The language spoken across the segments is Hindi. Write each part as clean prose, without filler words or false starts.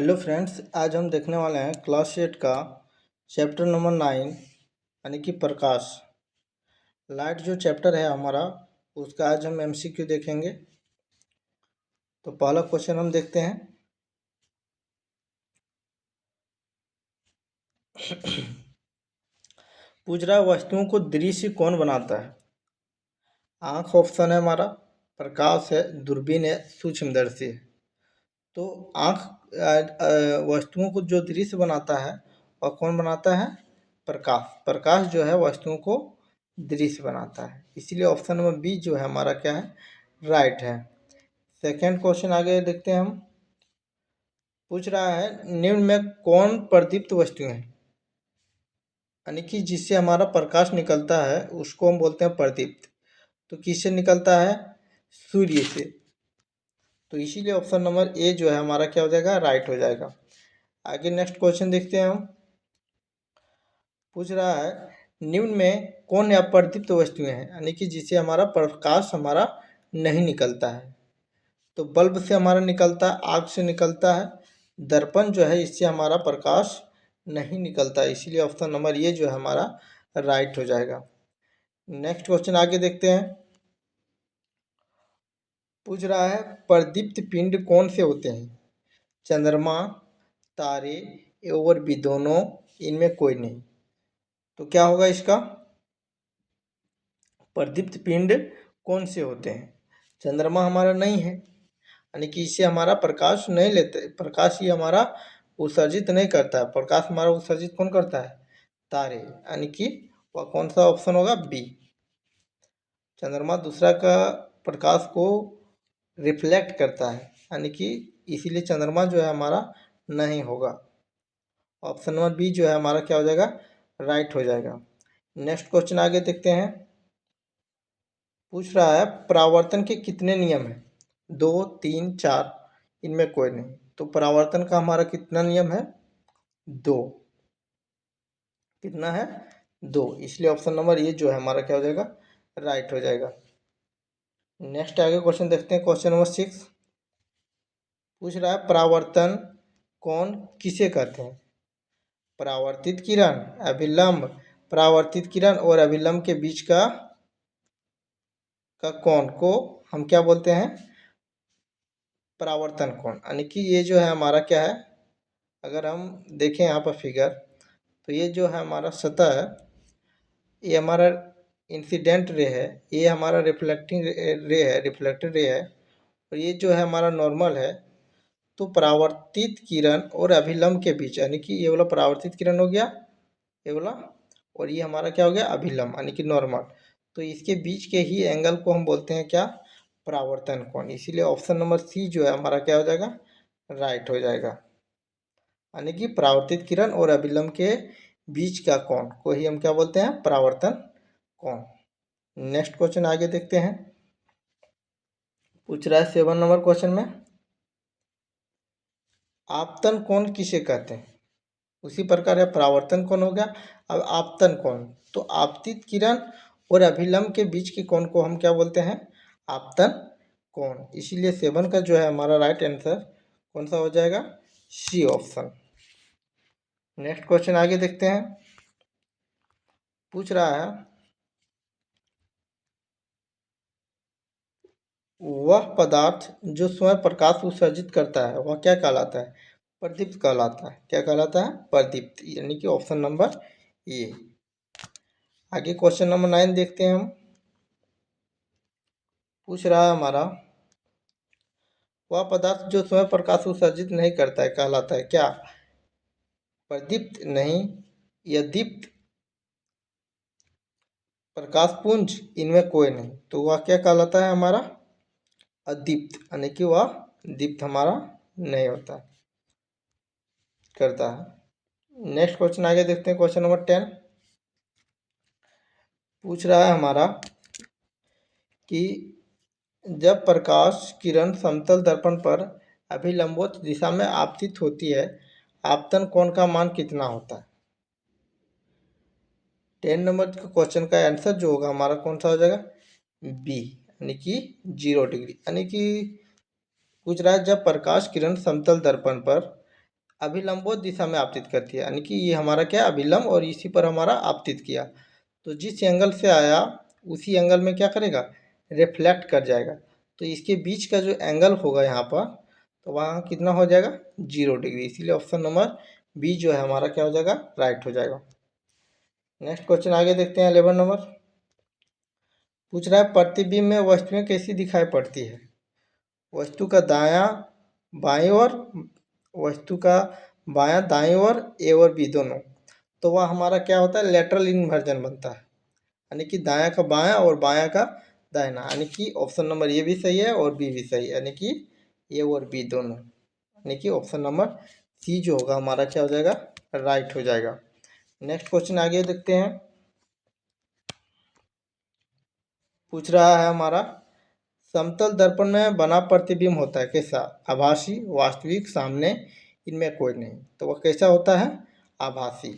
हेलो फ्रेंड्स, आज हम देखने वाले हैं क्लास 8 का चैप्टर नंबर 9 यानी कि प्रकाश। लाइट जो चैप्टर है हमारा, उसका आज हम एमसीक्यू देखेंगे। तो पहला क्वेश्चन हम देखते हैं। पूछ रहा है, वस्तुओं को दृश्य कौन बनाता है? आँख ऑप्शन है हमारा, प्रकाश है, दूरबीन है, सूक्ष्मदर्शी है। तो वस्तुओं को जो दृश्य बनाता है वह कौन बनाता है? प्रकाश। प्रकाश जो है वस्तुओं को दृश्य बनाता है, इसीलिए ऑप्शन नंबर बी जो है हमारा क्या है? राइट है। सेकंड क्वेश्चन आगे देखते हैं हम। पूछ रहा है, निम्न में कौन प्रदीप्त वस्तु है? यानी कि जिससे हमारा प्रकाश निकलता है उसको हम बोलते हैं प्रदीप्त। तो किससे निकलता है? सूर्य से। तो इसीलिए ऑप्शन नंबर ए जो है हमारा क्या हो जाएगा? राइट हो जाएगा। आगे नेक्स्ट क्वेश्चन देखते हैं हम। पूछ रहा है, निम्न में कौन अप्रदीप्त वस्तुएं हैं, यानी कि जिससे हमारा प्रकाश हमारा नहीं निकलता है? तो बल्ब से हमारा निकलता है, आग से निकलता है, दर्पण जो है इससे हमारा प्रकाश नहीं निकलता है, इसीलिए ऑप्शन नंबर ये जो है हमारा राइट हो जाएगा। नेक्स्ट क्वेश्चन आगे देखते हैं। पूछ रहा है, प्रदीप्त पिंड कौन से होते हैं? चंद्रमा, तारे और भी दोनों, इनमें कोई नहीं। तो क्या होगा इसका? प्रदीप्त पिंड कौन से होते हैं? चंद्रमा हमारा नहीं है, यानी कि इससे हमारा प्रकाश नहीं लेते, प्रकाश ही हमारा उत्सर्जित नहीं करता है। प्रकाश हमारा उत्सर्जित कौन करता है? तारे, यानी कि वह कौन सा ऑप्शन होगा? बी। चंद्रमा दूसरा का प्रकाश को रिफ्लेक्ट करता है, यानी कि इसीलिए चंद्रमा जो है हमारा नहीं होगा। ऑप्शन नंबर बी जो है हमारा क्या हो जाएगा? राइट हो जाएगा। नेक्स्ट क्वेश्चन आगे देखते हैं। पूछ रहा है, परावर्तन के कितने नियम हैं? 2, 3, 4, इनमें कोई नहीं। तो परावर्तन का हमारा कितना नियम है? 2। कितना है? 2, इसलिए ऑप्शन नंबर ये जो है हमारा क्या हो जाएगा? राइट हो जाएगा। नेक्स्ट आगे क्वेश्चन देखते हैं, क्वेश्चन नंबर 6। पूछ रहा है, परावर्तन कौन किसे कहते हैं? परावर्तित किरण, अभिलंब, परावर्तित किरण और अभिलंब के बीच का कोण को हम क्या बोलते हैं? परावर्तन कोण। यानी कि ये जो है हमारा क्या है? अगर हम देखें यहाँ पर फिगर, तो ये जो है हमारा सतह है, ये हमारा इंसिडेंट रे है, ये हमारा रिफ्लेक्टिंग रे है, रिफ्लेक्टेड रे है, और ये जो है हमारा नॉर्मल है। तो परावर्तित किरण और अभिलंब के बीच, यानी कि ये वाला परावर्तित किरण हो गया, ये वाला, और ये हमारा क्या हो गया? अभिलंब, यानी कि नॉर्मल। तो इसके बीच के ही एंगल को हम बोलते हैं क्या? परावर्तन कोण। इसीलिए ऑप्शन नंबर सी जो है हमारा क्या हो जाएगा? राइट हो जाएगा। यानी कि परावर्तित किरण और अभिलंब के बीच का कोण को ही हम क्या बोलते हैं? परावर्तन कोण। नेक्स्ट क्वेश्चन आगे देखते हैं। पूछ रहा है 7 नंबर क्वेश्चन में, आपतन कोण किसे कहते हैं? उसी प्रकार है, परावर्तन कोण हो गया, अब आपतन कोण। तो आपतित किरण और अभिलंब के बीच के कोण को हम क्या बोलते हैं? आपतन कोण। इसीलिए 7 का जो है हमारा राइट आंसर कौन सा हो जाएगा? C option. नेक्स्ट क्वेश्चन आगे देखते हैं। पूछ रहा है, वह पदार्थ जो स्वयं प्रकाश उत्सर्जित करता है वह क्या कहलाता है? प्रदीप्त कहलाता है। क्या कहलाता है? प्रदीप्त, यानी कि ऑप्शन नंबर ए। आगे क्वेश्चन नंबर 9 देखते हैं हम। पूछ रहा है हमारा, वह पदार्थ जो स्वयं प्रकाश उत्सर्जित नहीं करता है कहलाता है क्या? प्रदीप्त नहीं, या दीप्त, प्रकाश पुंज, इनमें कोई नहीं। तो वह क्या कहलाता है हमारा? अदीप्त, यानी कि वह दीप्त हमारा नहीं होता करता है। नेक्स्ट क्वेश्चन आगे देखते हैं, क्वेश्चन नंबर 10। पूछ रहा है हमारा कि जब प्रकाश किरण समतल दर्पण पर अभिलंबोत दिशा में आपतित होती है, आपतन कोण का मान कितना होता है? 10 नंबर का क्वेश्चन का आंसर जो होगा हमारा कौन सा हो जाएगा? बी, यानी कि 0 डिग्री। यानी कि पूछ रहा है, जब प्रकाश किरण समतल दर्पण पर अभिलंबोत दिशा में आपतित करती है, यानी कि ये हमारा क्या अभिलंब और इसी पर हमारा आपतित किया, तो जिस एंगल से आया उसी एंगल में क्या करेगा, रिफ्लेक्ट कर जाएगा। तो इसके बीच का जो एंगल होगा यहाँ पर, तो वहाँ कितना हो जाएगा, 0 डिग्री। इसीलिए ऑप्शन नंबर बी जो है हमारा क्या हो जाएगा, राइट हो जाएगा। नेक्स्ट क्वेश्चन आगे देखते हैं। 11 नंबर पूछ रहा है प्रतिबिंब में वस्तुएं कैसी दिखाई पड़ती है। वस्तु का दायां बाईं ओर, वस्तु का बायां दाईं ओर, ए और बी दोनों, तो वह हमारा क्या होता है, लेटरल इन्वर्जन बनता है, यानी कि दायां का बायां और बायां का दाहिना, यानी कि ऑप्शन नंबर ए भी सही है और बी भी सही है, यानी कि ए और बी दोनों, यानी कि ऑप्शन नंबर सी जो होगा हमारा क्या हो जाएगा, राइट हो जाएगा। नेक्स्ट क्वेश्चन आगे देखते हैं। पूछ रहा है हमारा समतल दर्पण में बना प्रतिबिंब होता है कैसा, आभासी, वास्तविक, सामने, इनमें कोई नहीं, तो वह कैसा होता है, आभासी,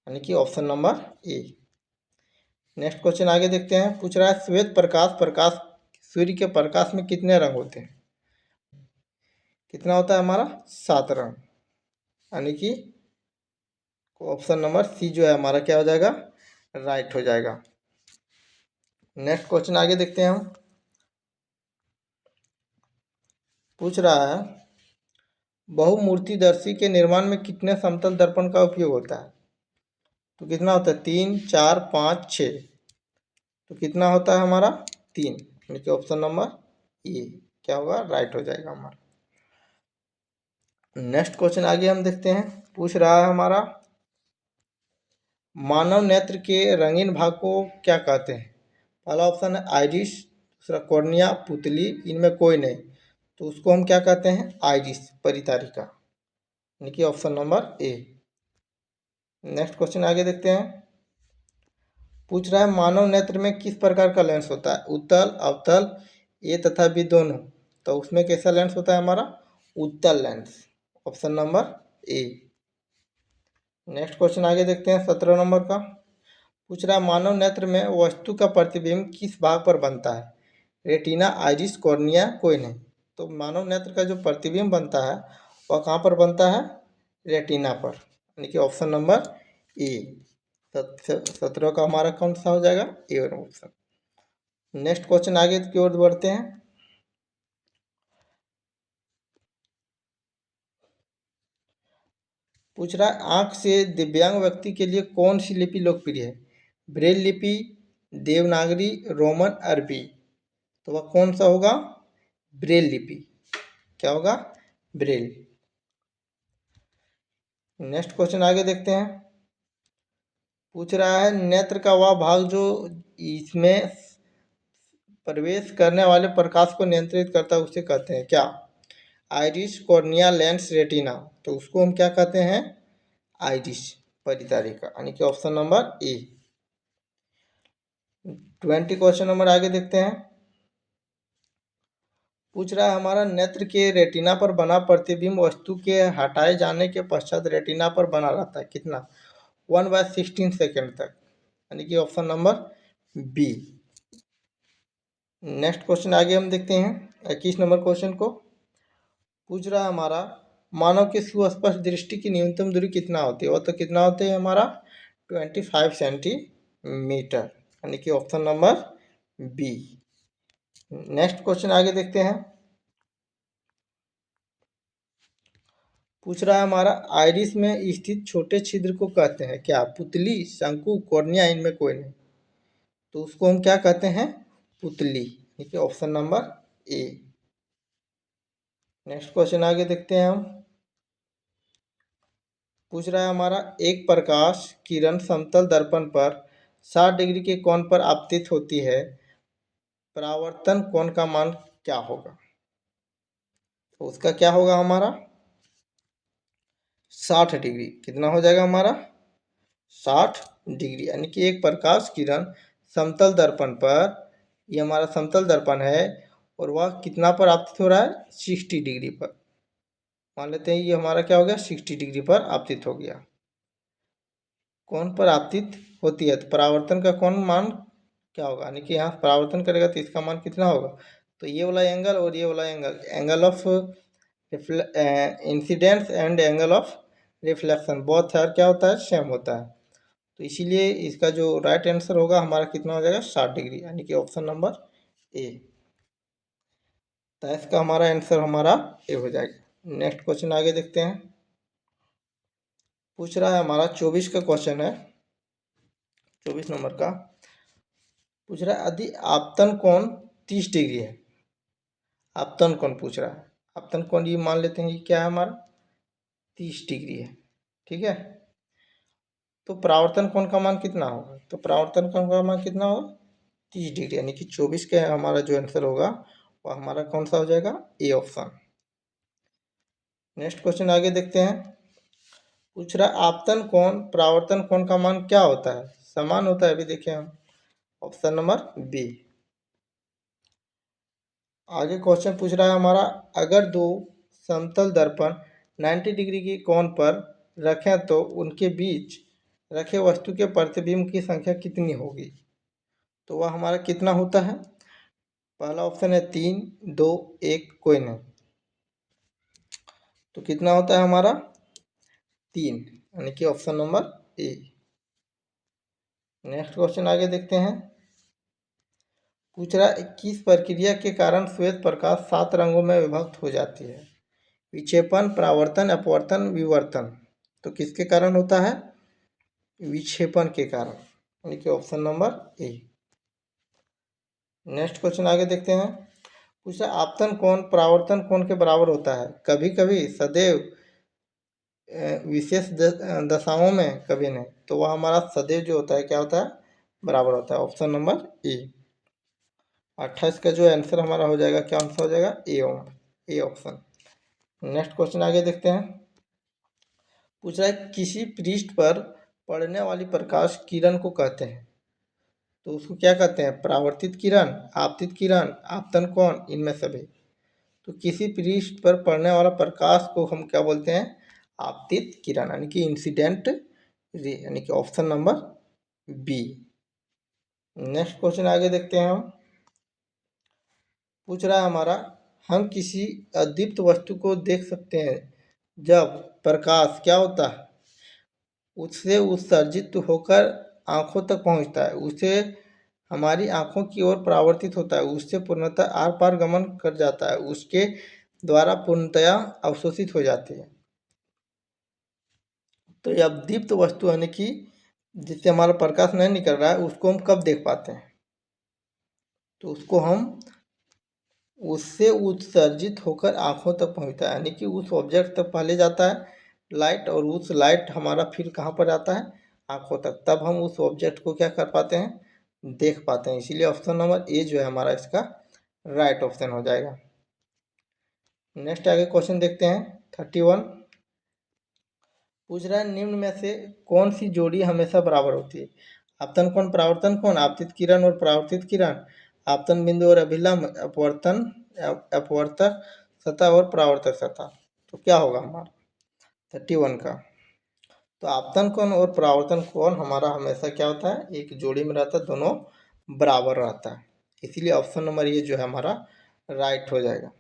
यानी कि option number A. Next question आगे देखते हैं। पूछ रहा है श्वेत प्रकाश, प्रकाश सूर्य के प्रकाश में कितने रंग होते हैं, कितना होता है हमारा, 7 रंग, यानी कि ऑप्शन नंबर सी जो है हमारा क्या हो जाएगा, राइट हो जाएगा। नेक्स्ट क्वेश्चन आगे देखते हैं हम। पूछ रहा है बहुमूर्तिदर्शी के निर्माण में कितने समतल दर्पण का उपयोग होता है, तो कितना होता है, 3, 4, 5, 6, तो कितना होता है हमारा, 3, यानी कि ऑप्शन नंबर ए क्या होगा, राइट हो जाएगा हमारा। नेक्स्ट क्वेश्चन आगे हम देखते हैं। पूछ रहा है हमारा मानव नेत्र के रंगीन भाग को क्या कहते हैं। पहला ऑप्शन है आइरिस, दूसरा कॉर्निया, पुतली, इनमें कोई नहीं, तो उसको हम क्या कहते हैं, आइरिस परितारिका, यानी कि option number A. Next question आगे देखते हैं। पूछ रहा है मानव नेत्र में किस प्रकार का लेंस होता है, उत्तल, अवतल, ए तथा बी दोनों, तो उसमें कैसा लेंस होता है हमारा, उत्तल lens, option number A. Next question आगे देखते हैं। 17 नंबर का पूछ रहा है मानव नेत्र में वस्तु का प्रतिबिंब किस भाग पर बनता है, रेटिना, आइरिस, कॉर्निया, कोई नहीं, तो मानव नेत्र का जो प्रतिबिंब बनता है वह कहाँ पर बनता है, रेटिना पर, यानी कि ऑप्शन नंबर ए। 17 का हमारा कौन सा हो जाएगा, ए ऑप्शन। नेक्स्ट क्वेश्चन आगे की ओर बढ़ते हैं। पूछ रहा है आंख से दिव्यांग व्यक्ति के लिए कौन सी लिपि लोकप्रिय है, ब्रेल लिपि, देवनागरी, रोमन, अरबी, तो वह कौन सा होगा, ब्रेल लिपि, क्या होगा, ब्रेल। नेक्स्ट क्वेश्चन आगे देखते हैं। पूछ रहा है नेत्र का वह भाग जो इसमें प्रवेश करने वाले प्रकाश को नियंत्रित करता है उसे कहते हैं क्या, आइरिस, कॉर्निया, लेंस, रेटिना, तो उसको हम क्या कहते हैं, आइरिस परितारिका, यानी कि option number A. 20 question number आगे देखते हैं। पूछ रहा है हमारा नेत्र के रेटिना पर बना प्रतिबिंब वस्तु के हटाए जाने के पश्चात रेटिना पर बना रहता है कितना, 1/16 सेकेंड तक, यानी कि option number B. Next question आगे हम देखते हैं। 21 नंबर क्वेश्चन को पूछ रहा है हमारा मानव की सुस्पष्ट दृष्टि की न्यूनतम दूरी कितना होती है, वो तो कितना होते हैं हमारा 25 सेंटीमीटर, यानी कि option number B. Next question आगे देखते हैं। पूछ रहा है हमारा आइरिस में स्थित छोटे छिद्र को कहते हैं क्या, पुतली, शंकु, कॉर्निया, इनमें कोई नहीं, तो उसको हम क्या कहते हैं, पुतली, यानी कि option number A. Next question आगे देखते हैं हम। पूछ रहा है हमारा एक प्रकाश किरण समतल दर्पण पर 60 डिग्री के कोण पर आपतित होती है, परावर्तन कोण का मान क्या होगा, तो उसका क्या होगा हमारा 60 डिग्री, कितना हो जाएगा हमारा 60 डिग्री, यानी कि एक प्रकाश किरण समतल दर्पण पर, ये हमारा समतल दर्पण है और वह कितना पर आपतित हो रहा है, 60 डिग्री पर, मान लेते हैं ये हमारा क्या हो गया, 60 डिग्री पर आपतित हो गया। कोण पर आपतित होती है तो परावर्तन का कोण मान क्या होगा, यानी कि यहाँ परावर्तन करेगा तो इसका मान कितना होगा, तो ये वाला एंगल और ये वाला angle, angle of incidence and angle of reflection both है क्या होता है, सेम होता है। तो इसीलिए इसका जो राइट आंसर होगा हमारा कितना हो जाएगा, 60 डिग्री, यानी कि ऑप्शन नंबर ए। तो इसका हमारा आंसर हमारा ए हो जाएगा। नेक्स्ट क्वेश्चन आगे देखते हैं। पूछ रहा है हमारा 24 का क्वेश्चन है, 24 नंबर का पूछ रहा है यदि आपतन कोण 30 डिग्री है। आपतन कोण पूछ रहा है, आपतन कोण ये मान लेते हैं कि क्या है हमारा 30 डिग्री है, ठीक है। तो परावर्तन कोण का मान कितना होगा, तो परावर्तन कोण का मान कितना होगा 30 डिग्री, यानी कि 24 के हमारा जो आंसर होगा वो हमारा कौन सा हो जाएगा, ए ऑप्शन। नेक्स्ट क्वेश्चन आगे देखते हैं। पूछ रहा आपतन कोण परावर्तन कोण का मान क्या होता है, समान होता है, अभी देखें हम ऑप्शन नंबर बी। आगे क्वेश्चन पूछ रहा है हमारा अगर दो समतल दर्पण 90 डिग्री के कोण पर रखें तो उनके बीच रखे वस्तु के प्रतिबिंब की संख्या कितनी होगी। तो वह हमारा कितना होता है, पहला ऑप्शन है 3, 2, 1, कोई नहीं। तो कितना होता है हमारा 3, यानी कि option number A. Next question आगे देखते हैं। पूछ रहा है किस प्रक्रिया के कारण श्वेत प्रकाश 7 रंगों में विभक्त हो जाती है, विक्षेपण, परावर्तन, अपवर्तन, विवर्तन। तो किसके कारण होता है, विक्षेपण के कारण, यानी कि option number A. Next question आगे देखते हैं। पूछा आपतन कोण परावर्तन कोण के बराबर होता है, कभी कभी, सदैव, विशेष दशाओं में, कभी नहीं। तो वह हमारा सदैव जो होता है क्या होता है, बराबर होता है, ऑप्शन नंबर ए। 28 का जो आंसर हमारा हो जाएगा, क्या आंसर हो जाएगा, ए ऑप्शन। नेक्स्ट क्वेश्चन आगे देखते हैं। पूछ रहा है किसी पृष्ठ पर पड़ने वाली प्रकाश किरण को कहते हैं। तो उसको क्या कहते हैं, परावर्तित किरण, आपतित किरण, आपतन कोण, इनमें सभी। तो किसी पृष्ठ पर पड़ने वाला प्रकाश को हम क्या बोलते हैं, आपतित किरण, यानी कि इंसिडेंट रे, यानी कि option number B. Next question आगे देखते हैं हम। पूछ रहा है हमारा हम किसी अदीप्त वस्तु को देख सकते हैं जब प्रकाश क्या होता है, उससे उत्सर्जित होकर आंखों तक पहुंचता है, उसे हमारी आंखों की ओर परावर्तित होता है, उससे पूर्णतः आर पार गमन कर जाता है, उसके द्वारा पूर्णतया अवशोषित हो जाती है। तो ये अदीप्त वस्तु यानी कि जिससे हमारा प्रकाश नहीं निकल रहा है उसको हम कब देख पाते हैं, तो उसको हम उससे उत्सर्जित होकर आंखों तक पहुंचता है, यानी कि उस ऑब्जेक्ट तक पहले जाता है लाइट, और उस लाइट हमारा फिर कहाँ पर आता है, आंखों तक, तब हम उस ऑब्जेक्ट को क्या कर पाते हैं, देख पाते हैं। इसीलिए ऑप्शन नंबर ए जो है हमारा इसका राइट ऑप्शन हो जाएगा। नेक्स्ट आगे क्वेश्चन देखते हैं 31। पूछ रहा है निम्न में से कौन सी जोड़ी हमेशा बराबर होती है, आपतन कोण परावर्तन कोण, आपतित किरण और परावर्तित किरण, आपतन बिंदु और अभिलंब, अपवर्तन अपवर्तक सतह और परावर्तक सतह। तो क्या होगा हमारा 31 का, तो आपतन कोण और परावर्तन कोण हमारा हमेशा क्या होता है, एक जोड़ी में रहता है, दोनों बराबर रहता है, इसीलिए ऑप्शन नंबर ये जो है हमारा राइट हो जाएगा।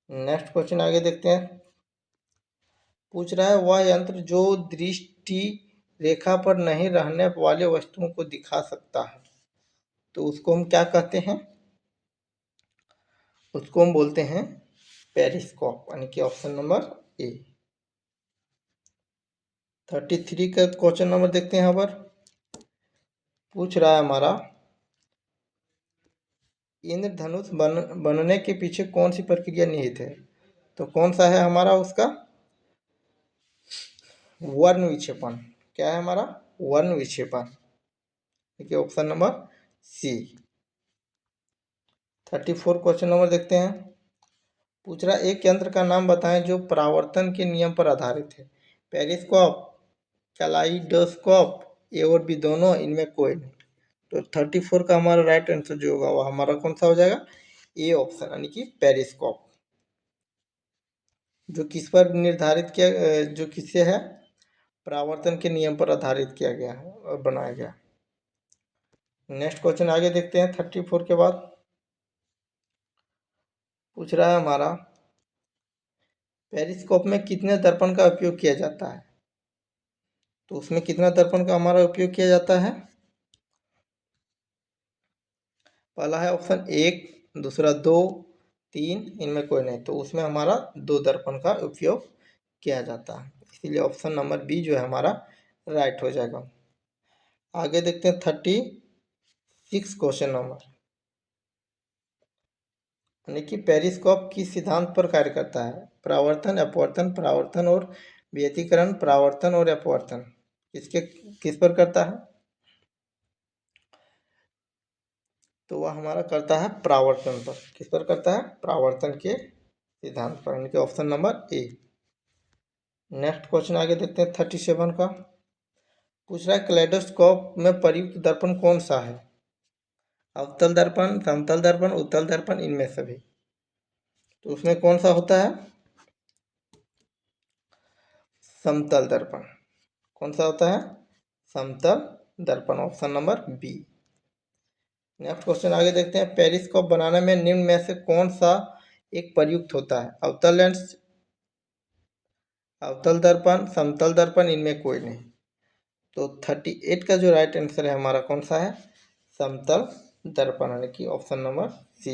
नेक्स्ट क्वेश्चन आगे देखते हैं। पूछ रहा है वह यंत्र जो दृष्टि रेखा पर नहीं रहने वाले वस्तुओं को दिखा सकता है, तो उसको हम क्या कहते हैं, उसको हम बोलते हैं पेरिस्कोप, यानी कि ऑप्शन नंबर ए। 33 का क्वेश्चन नंबर देखते हैं यहाँ पर। पूछ रहा है हमारा इंद्रधनुष बनने के पीछे कौन सी प्रक्रिया निहित है, तो कौन सा है हमारा उसका, वर्ण विक्षेपण। क्या है हमारा, वर्ण विक्षेपण, ठीक है, option number C. 34 question number देखते हैं। पूछ रहा एक यंत्र का नाम बताएं जो परावर्तन के नियम पर आधारित है, पेरिस्कोप, कैलाइडोस्कोप, ए और बी दोनों, इनमें कोई नहीं। तो 34 का हमारा राइट आंसर जो होगा वो हमारा कौन सा हो जाएगा, ए ऑप्शन, यानी कि पेरिस्कोप। जो किस पर निर्धारित किया, जो किससे है, परावर्तन के नियम पर आधारित किया गया है और बनाया गया। नेक्स्ट क्वेश्चन आगे देखते हैं 34 के बाद। पूछ रहा है हमारा पेरिस्कोप में कितने दर्पण का उपयोग किया जाता है? तो उसमें कितना दर्पण का हमारा उपयोग किया जाता है? पहला है ऑप्शन 1, दूसरा 2, 3, इनमें कोई नहीं, तो उसमें हमारा 2 दर्पण का उपयोग किया जाता है, इसीलिए ऑप्शन नंबर बी जो है हमारा राइट हो जाएगा। आगे देखते हैं 36 क्वेश्चन नंबर, यानी कि पेरिस्कोप किस सिद्धांत पर कार्य करता है? परावर्तन, अपवर्तन, परावर्तन और व्यतिकरण, परावर्तन और अपवर्तन, किस पर करता है? तो वह हमारा करता है परावर्तन पर। किस पर करता है? परावर्तन के सिद्धांत पर, यानी कि option number A. Next question आगे देखते हैं 37 का। पूछ रहा है कैलेडोस्कोप में प्रयुक्त दर्पण कौन सा है? अवतल दर्पण, समतल दर्पण, उत्तल दर्पण, इनमें सभी। तो उसमें कौन सा होता है? समतल दर्पण। कौन सा होता है? समतल दर्पण, option number B. Next question आगे देखते हैं। पेरिस्कोप बनाने में निम्न में से कौन सा एक प्रयुक्त होता है? अवतल लेंस, अवतल दर्पण, समतल दर्पण, इनमें कोई नहीं। तो 38 का जो राइट आंसर है हमारा कौन सा है? समतल दर्पण, यानी कि ऑप्शन नंबर सी।